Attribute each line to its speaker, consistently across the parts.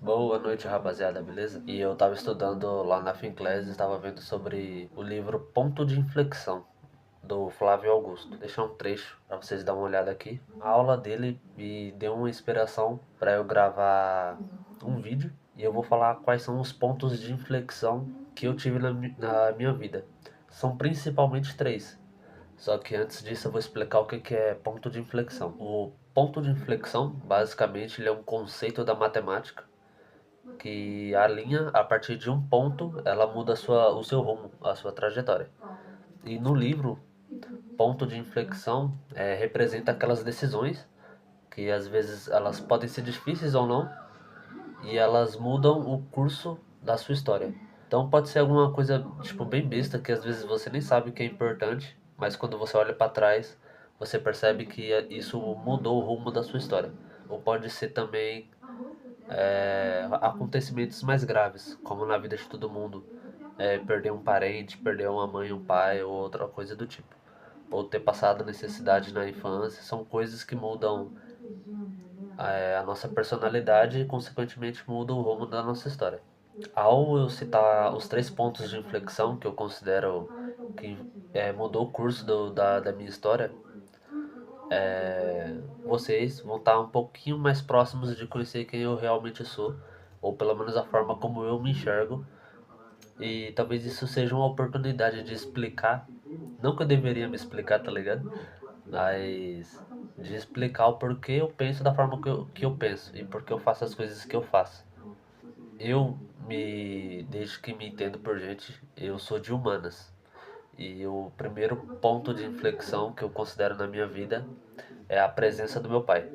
Speaker 1: Boa noite, rapaziada, beleza? E eu tava estudando lá na Finclass e estava vendo sobre o livro Ponto de Inflexão, do Flávio Augusto. Vou deixar um trecho pra vocês darem uma olhada aqui. A aula dele me deu uma inspiração para eu gravar um vídeo e eu vou falar quais são os pontos de inflexão que eu tive na minha vida. São principalmente três. Só que antes disso eu vou explicar o que é ponto de inflexão. O ponto de inflexão, basicamente, ele é um conceito da matemática que a linha, a partir de um ponto, ela muda o seu rumo, a sua trajetória. E no livro, ponto de inflexão representa aquelas decisões que às vezes elas podem ser difíceis ou não, e elas mudam o curso da sua história. Então pode ser alguma coisa tipo bem besta que às vezes você nem sabe que é importante, mas quando você olha para trás, você percebe que isso mudou o rumo da sua história. Ou pode ser também acontecimentos mais graves, como na vida de todo mundo, perder um parente, perder uma mãe, um pai ou outra coisa do tipo, ou ter passado necessidade na infância, são coisas que mudam a nossa personalidade e consequentemente mudam o rumo da nossa história. Ao eu citar os três pontos de inflexão que eu considero que mudou o curso da minha história, vocês vão estar um pouquinho mais próximos de conhecer quem eu realmente sou, ou pelo menos a forma como eu me enxergo, e talvez isso seja uma oportunidade de explicar, não que eu deveria me explicar, tá ligado? Mas de explicar o porquê eu penso da forma que eu penso e porque eu faço as coisas que eu faço. Desde que me entendo por gente, eu sou de humanas. E o primeiro ponto de inflexão que eu considero na minha vida é a presença do meu pai.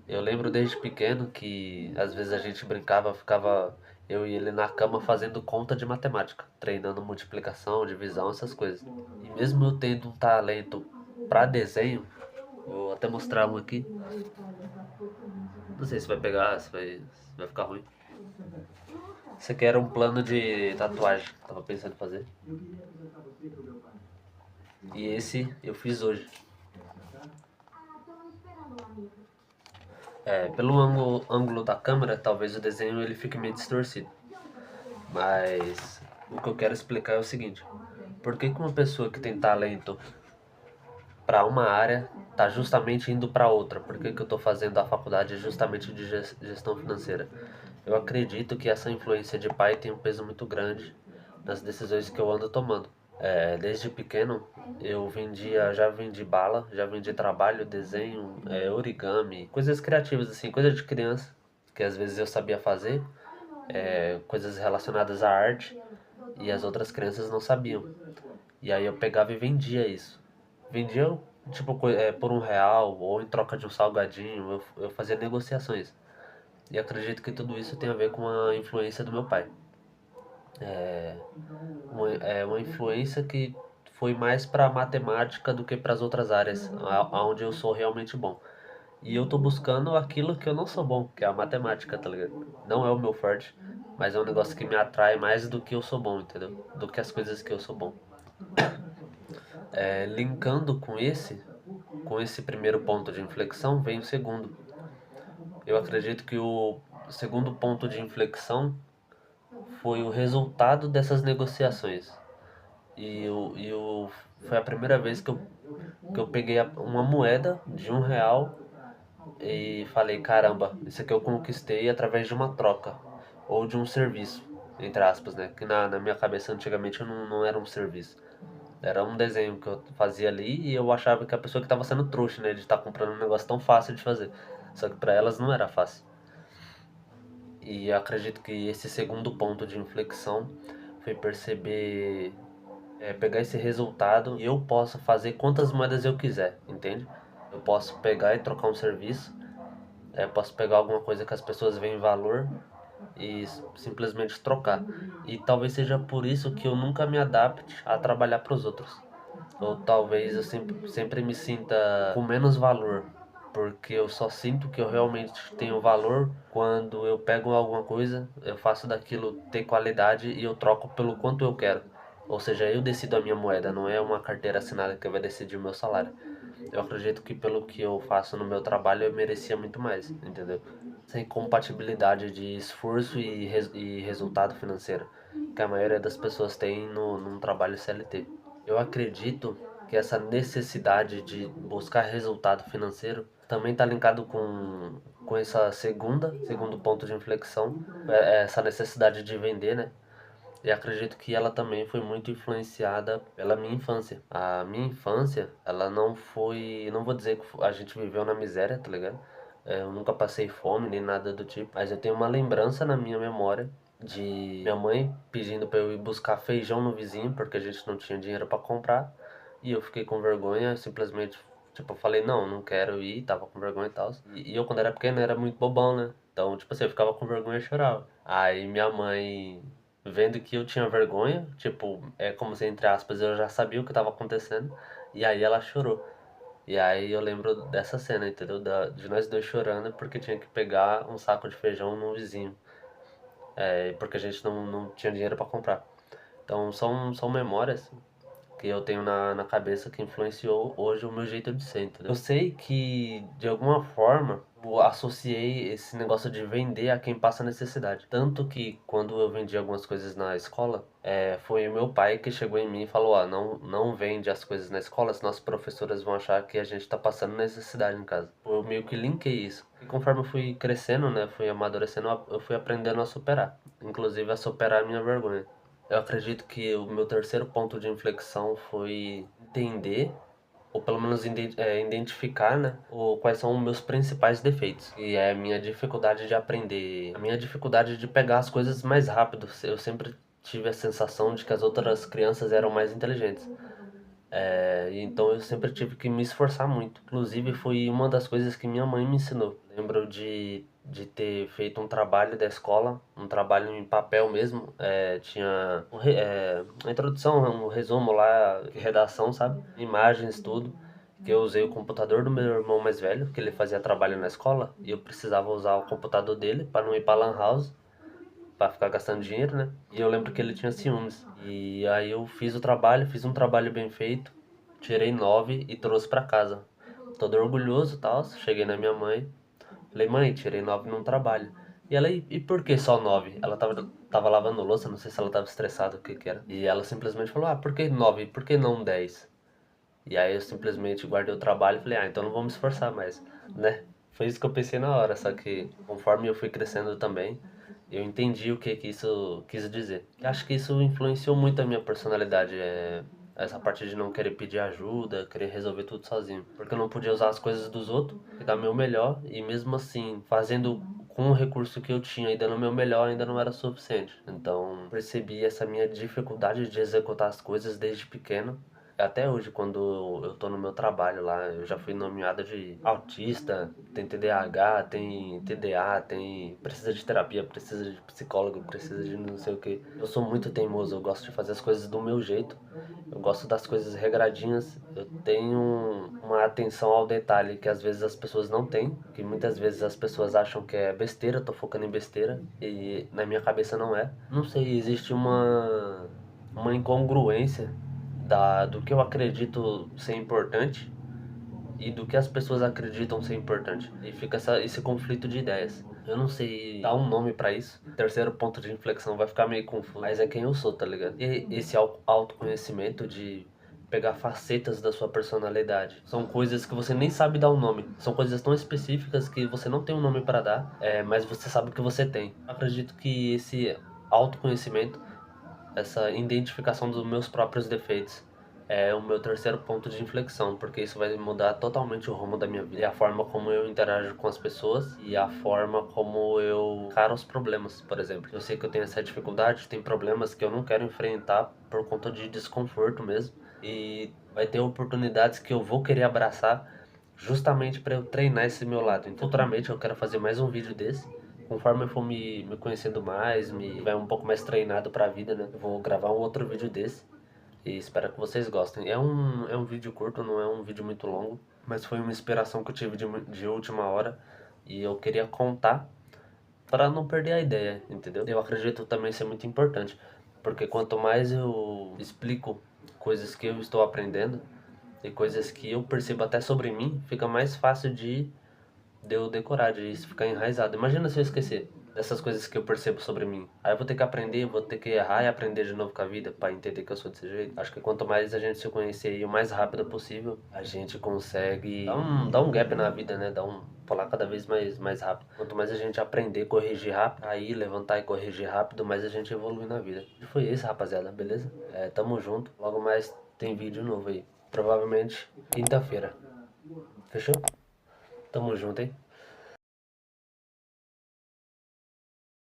Speaker 1: Eu lembro desde pequeno que às vezes a gente brincava, ficava eu e ele na cama fazendo conta de matemática, treinando multiplicação, divisão, essas coisas. E mesmo eu tendo um talento para desenho, vou até mostrar um aqui. Não sei se vai pegar, se vai ficar ruim. Esse aqui era um plano de tatuagem, tava pensando em fazer. E esse eu fiz hoje. Pelo ângulo da câmera, talvez o desenho ele fique meio distorcido. Mas o que eu quero explicar é o seguinte: por que uma pessoa que tem talento para uma área está justamente indo para outra? Por que eu estou fazendo a faculdade justamente de gestão financeira? Eu acredito que essa influência de pai tem um peso muito grande nas decisões que eu ando tomando. Desde pequeno já vendi bala, já vendi trabalho, desenho, origami, coisas criativas assim, coisa de criança que às vezes eu sabia fazer, coisas relacionadas à arte e as outras crianças não sabiam. E aí eu pegava e vendia isso. Vendia tipo por R$ 1 ou em troca de um salgadinho, eu fazia negociações. E acredito que tudo isso tem a ver com a influência do meu pai. Uma influência que foi mais para a matemática do que para as outras áreas, onde eu sou realmente bom. E eu tô buscando aquilo que eu não sou bom, que é a matemática, tá ligado? Não é o meu forte, mas é um negócio que me atrai mais do que eu sou bom, entendeu? Do que as coisas que eu sou bom. Linkando com esse primeiro ponto de inflexão, vem o segundo. Eu acredito que o segundo ponto de inflexão foi o resultado dessas negociações. Foi a primeira vez que eu peguei uma moeda de R$ 1 e falei, caramba, isso aqui eu conquistei através de uma troca ou de um serviço, entre aspas, né? Que na minha cabeça antigamente não era um serviço. Era um desenho que eu fazia ali e eu achava que a pessoa que estava sendo trouxa, né? De estar comprando um negócio tão fácil de fazer. Só que para elas não era fácil. E eu acredito que esse segundo ponto de inflexão foi perceber, pegar esse resultado e eu posso fazer quantas moedas eu quiser, entende? Eu posso pegar e trocar um serviço, posso pegar alguma coisa que as pessoas veem valor e simplesmente trocar. E talvez seja por isso que eu nunca me adapte a trabalhar para os outros. Ou talvez eu sempre me sinta com menos valor, porque eu só sinto que eu realmente tenho valor quando eu pego alguma coisa, eu faço daquilo ter qualidade e eu troco pelo quanto eu quero. Ou seja, eu decido a minha moeda, não é uma carteira assinada que vai decidir o meu salário. Eu acredito que pelo que eu faço no meu trabalho eu merecia muito mais, entendeu? sem compatibilidade de esforço e resultado financeiro que a maioria das pessoas tem num trabalho CLT. Eu acredito que essa necessidade de buscar resultado financeiro também está linkado com essa segundo ponto de inflexão, essa necessidade de vender, né? E acredito que ela também foi muito influenciada pela minha infância. A minha infância, ela não foi. Não vou dizer que a gente viveu na miséria, tá ligado? Eu nunca passei fome nem nada do tipo. Mas eu tenho uma lembrança na minha memória de minha mãe pedindo pra eu ir buscar feijão no vizinho, porque a gente não tinha dinheiro pra comprar. E eu fiquei com vergonha, simplesmente. Tipo, eu falei, não, não quero ir, tava com vergonha e tal. E eu, quando era pequeno, era muito bobão, né? Então, tipo assim, eu ficava com vergonha e chorava. Aí minha mãe vendo que eu tinha vergonha, tipo, é como se, entre aspas, eu já sabia o que estava acontecendo, e aí ela chorou. E aí eu lembro dessa cena, entendeu? De nós dois chorando porque tinha que pegar um saco de feijão no vizinho, porque a gente não tinha dinheiro para comprar. Então são memórias que eu tenho na cabeça que influenciou hoje o meu jeito de ser, entendeu? Eu sei que, de alguma forma, eu associei esse negócio de vender a quem passa necessidade. Tanto que, quando eu vendi algumas coisas na escola, foi o meu pai que chegou em mim e falou, não vende as coisas na escola, senão as professoras vão achar que a gente tá passando necessidade em casa. Eu meio que linkei isso. E conforme eu fui crescendo, né, fui amadurecendo, eu fui aprendendo a superar. Inclusive a superar a minha vergonha. Eu acredito que o meu terceiro ponto de inflexão foi entender, ou pelo menos identificar, né, quais são os meus principais defeitos. E é a minha dificuldade de aprender, a minha dificuldade de pegar as coisas mais rápido. Eu sempre tive a sensação de que as outras crianças eram mais inteligentes. E então eu sempre tive que me esforçar muito. Inclusive foi uma das coisas que minha mãe me ensinou. Lembro de ter feito um trabalho da escola, um trabalho em papel mesmo. Tinha uma introdução, um resumo lá, redação, sabe? Imagens, tudo. Que eu usei o computador do meu irmão mais velho, que ele fazia trabalho na escola, e eu precisava usar o computador dele para não ir para lan house pra ficar gastando dinheiro, né? E eu lembro que ele tinha ciúmes. E aí eu fiz o trabalho, fiz um trabalho bem feito, tirei 9 e trouxe pra casa. Todo orgulhoso e tal, cheguei na minha mãe, falei, mãe, tirei 9 num trabalho. E ela, e por que só 9? Ela tava lavando louça, não sei se ela tava estressada, o que que era. E ela simplesmente falou, por que 9? Por que não 10? E aí eu simplesmente guardei o trabalho e falei, então não vou me esforçar mais, né? Foi isso que eu pensei na hora, só que conforme eu fui crescendo também, eu entendi o que que isso quis dizer. Eu acho que isso influenciou muito a minha personalidade, essa parte de não querer pedir ajuda, querer resolver tudo sozinho. Porque eu não podia usar as coisas dos outros e dar o meu melhor, e mesmo assim, fazendo com o recurso que eu tinha e dando o meu melhor ainda não era suficiente. Então, percebi essa minha dificuldade de executar as coisas desde pequeno. Até hoje, quando eu tô no meu trabalho lá, eu já fui nomeado de autista, tem TDAH, tem TDA, tem precisa de terapia, precisa de psicólogo, precisa de não sei o que. Eu sou muito teimoso, eu gosto de fazer as coisas do meu jeito. Eu gosto das coisas regradinhas. Eu tenho uma atenção ao detalhe que às vezes as pessoas não têm, que muitas vezes as pessoas acham que é besteira, eu tô focando em besteira e na minha cabeça não é. Não sei, existe uma incongruência do que eu acredito ser importante e do que as pessoas acreditam ser importante. E fica esse conflito de ideias. Eu não sei dar um nome pra isso. Terceiro ponto de inflexão vai ficar meio confuso, mas é quem eu sou, tá ligado? E esse autoconhecimento de pegar facetas da sua personalidade. São coisas que você nem sabe dar um nome. São coisas tão específicas que você não tem um nome pra dar, mas você sabe o que você tem. Eu acredito que esse autoconhecimento, essa identificação dos meus próprios defeitos é o meu terceiro ponto de inflexão, porque isso vai mudar totalmente o rumo da minha vida. E a forma como eu interajo com as pessoas e a forma como eu encaro os problemas, por exemplo. Eu sei que eu tenho essa dificuldade, tem problemas que eu não quero enfrentar por conta de desconforto mesmo. E vai ter oportunidades que eu vou querer abraçar justamente para eu treinar esse meu lado. Então, futuramente eu quero fazer mais um vídeo desse. Conforme eu for me conhecendo mais, me vai um pouco mais treinado para a vida, né? Eu vou gravar um outro vídeo desse e espero que vocês gostem. É um vídeo curto, não é um vídeo muito longo, mas foi uma inspiração que eu tive de última hora e eu queria contar para não perder a ideia, entendeu? Eu acredito também ser muito importante, porque quanto mais eu explico coisas que eu estou aprendendo e coisas que eu percebo até sobre mim, fica mais fácil de de eu decorar, de isso ficar enraizado. Imagina se eu esquecer dessas coisas que eu percebo sobre mim. Aí eu vou ter que aprender, vou ter que errar e aprender de novo com a vida pra entender que eu sou desse jeito. Acho que quanto mais a gente se conhecer aí o mais rápido possível, a gente consegue dar um gap na vida, né? Pular cada vez mais rápido. Quanto mais a gente aprender, corrigir rápido, aí levantar e corrigir rápido, mais a gente evolui na vida. E foi isso, rapaziada, beleza? Tamo junto. Logo mais tem vídeo novo aí. Provavelmente quinta-feira. Fechou? Tamo junto, hein?